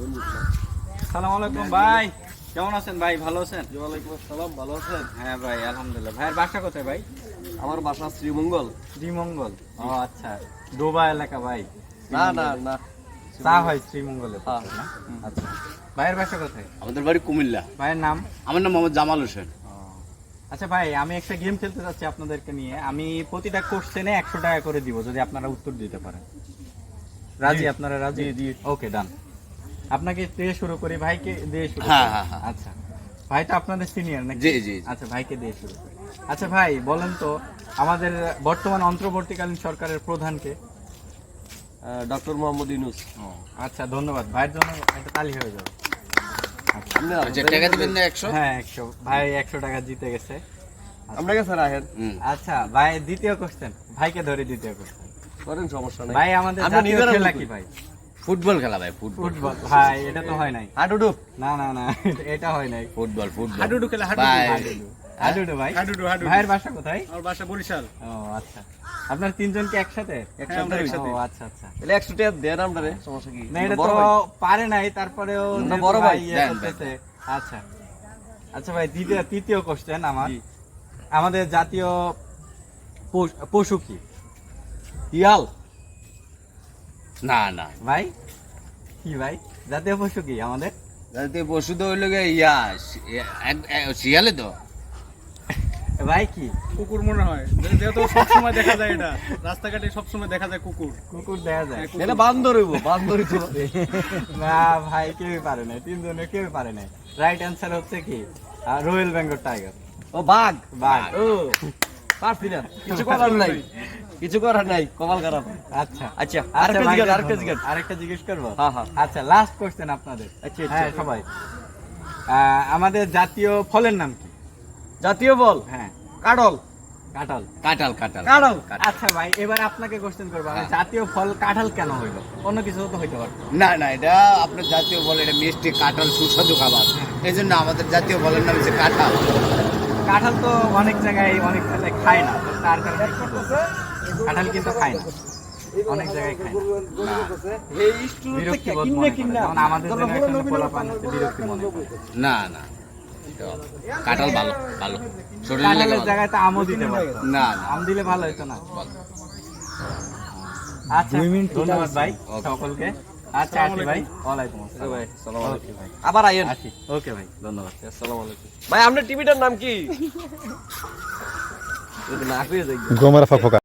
আসসালামু আলাইকুম ভাই, কেমন আছেন ভাই? ভালো আছেন? ওয়ালাইকুম আসসালাম, ভালো আছেন? হ্যাঁ ভাই, আলহামদুলিল্লাহ। ভাইয়ের বাসা কোথায় ভাই? আমার বাসা শ্রীমঙ্গল। শ্রীমঙ্গল। ও আচ্ছা, ডোবা এলাকা ভাই? না না না, চা হয় শ্রীমঙ্গলে তো, না? আচ্ছা, ভাইয়ের বাসা কোথায়? আমাদের বাড়ি কুমিল্লা। ভাইয়ের নাম? আমার নাম মোহাম্মদ জামাল হোসেন। আচ্ছা ভাই, আমি একটা গেম খেলতে যাচ্ছি আপনাদেরকে নিয়ে। আমি প্রতিটা কোশ্চেনে 100 টাকা করে দিব যদি আপনারা উত্তর দিতে পারেন। রাজি? আপনারা রাজি? জি। ওকে, ডান। আপনাকে দিয়ে শুরু করি, ভাইকে দিয়ে শুরু হ্যাঁ, করি? হ্যাঁ, হ্যাঁ। আচ্ছা, ভাই তো আপনাদের সিনিয়র নাকি? জি, জি। আচ্ছা, ভাইকে দিয়ে শুরু করি। আচ্ছা ভাই, বলেন তো আমাদের বর্তমান অন্তর্বর্তীকালীন সরকারের প্রধানকে? ডক্টর মোহাম্মদ ইউনূস। আচ্ছা, ধন্যবাদ। ভাইয়ের জন্য একটা তালি হয়ে যাবে। আচ্ছা, টাকা দিবেন না 100? হ্যাঁ, 100। ভাই 100 টাকা জিতে গেছে। আমরা কাছে রাখেন, আচ্ছা ভাই, দ্বিতীয় কোশ্চেন, ভাইকে ধরে দ্বিতীয় কোশ্চেন। করেন, সমস্যা নেই। ভাই আমাদের আমরা জাতীয় নিজেরা খেলা বুঝি। কি ভাই? ফুটবল খেলা ভাই, ফুটবল। ফুটবল। ভাই এটা তো হয় নাই। হাডুডু। না না না, এটা হয় নাই। Football, football. হাডুডু খেলা, ভাই, হাডুডু। হাডুডু ভাই? হাডুডু। ভাইয়ের বাসা কোথায়? আমার বাসা বরিশাল। ও আচ্ছা, আপনার তিনজন কি একসাথে? আমরা একসাথে। ও আচ্ছা আচ্ছা। এলে 100 টাকা দেন আমরা রে, সমস্যা কি? না, এটা বড় তো ভাই। পারে নাই, তারপরেও না, যেহেতু বড় ভাই, ইয়ে দেন, করতেছে। আচ্ছা আচ্ছা ভাই, তৃতীয় কোশ্চেন আমার। জি। আমাদের জাতীয় পশু কি? ইয়াল। না না, ভাই কি ভাই, জাতীয় পশু কি আমাদের? যাতে পশু তো হইলো গিয়ে শিয়ালে তো। ভাই কি? কুকুর মনে হয়, যেহেতু সবসময় দেখা যায়, এটা রাস্তাঘাটে সবসময় দেখা যায় কুকুর। কুকুর দেখা যায়? কুকুর। এটা বান্দর হইব, বান্দরই তো। না ভাই, কেউই পারে নাই, তিনজনে কেউই পারে নাই। রাইট অ্যান্সার হচ্ছে কি, রয়্যাল বেঙ্গল টাইগার। ও বাঘ। বাঘ। ও পারছি না, কিছু করার নাই, কিছু করার নাই, কপাল খারাপ। আচ্ছা আচ্ছা, আচ্ছা আরেকটা ভাই, জিজ্ঞাসা, আরেকটা জিজ্ঞাসা। আরেকটা জিজ্ঞেস করবো? হ্যাঁ, হ্যাঁ। আচ্ছা, লাস্ট কোশ্চেন আপনাদের। আচ্ছা, হ্যাঁ আচ্ছা। সবাই, আমাদের জাতীয় ফলের নাম কি? জাতীয় বল হ্যাঁ, কাডল। কাঁঠাল। কাঁঠাল, কাঁঠাল। কাঁঠাল। আচ্ছা ভাই, এবার আপনাকে কোশ্চেন করবো আমি, হ্যাঁ। জাতীয় ফল কাঁঠাল কেন হইলো? অন্য কিছু তো হইতে পারতো। না না, এটা আপনার জাতীয় ফল, এটা মিষ্টি কাঁঠাল, সুস্বাদু খাবার। এই জন্য আমাদের জাতীয় ফলের নাম হচ্ছে কাঁঠাল। কাঁঠাল তো অনেক জায়গায় অনেক জায়গায় খায় না, তো তার কারণে কি বলবো? কাঁঠাল কিন্তু খায় না, অনেক জায়গায় খায় না। এই স্টুডেন্ট বিরক্তি থেকে বোধ কিন্নে মনে করে, কিন্না যেমন আমাদের জেনারেশনে পোলাপান হচ্ছে বিরক্তি মনে করে। না না, এটা কাঁঠাল ভালো, ভালো শরীরের লেগে কাঁঠালের ভালো। জায়গায় তো আমও দিতে পারতো। না না, আম দিলে ভালো হতো না? ভালো। আচ্ছা, ধন্যবাদ ভাই সকলকে। আচ্ছা আসি ভাই, ওয়ালাইকুম আসসালাম ভাই, সালাম আলাইকুম। ওকে ভাই, আবার আইয়েন। আসি। ওকে ভাই, ধন্যবাদ। আসসালামু আলাইকুম। ভাই, আপনার টিভিটার নাম কি? না কইয়া যাই। গোমারা ফাঁকা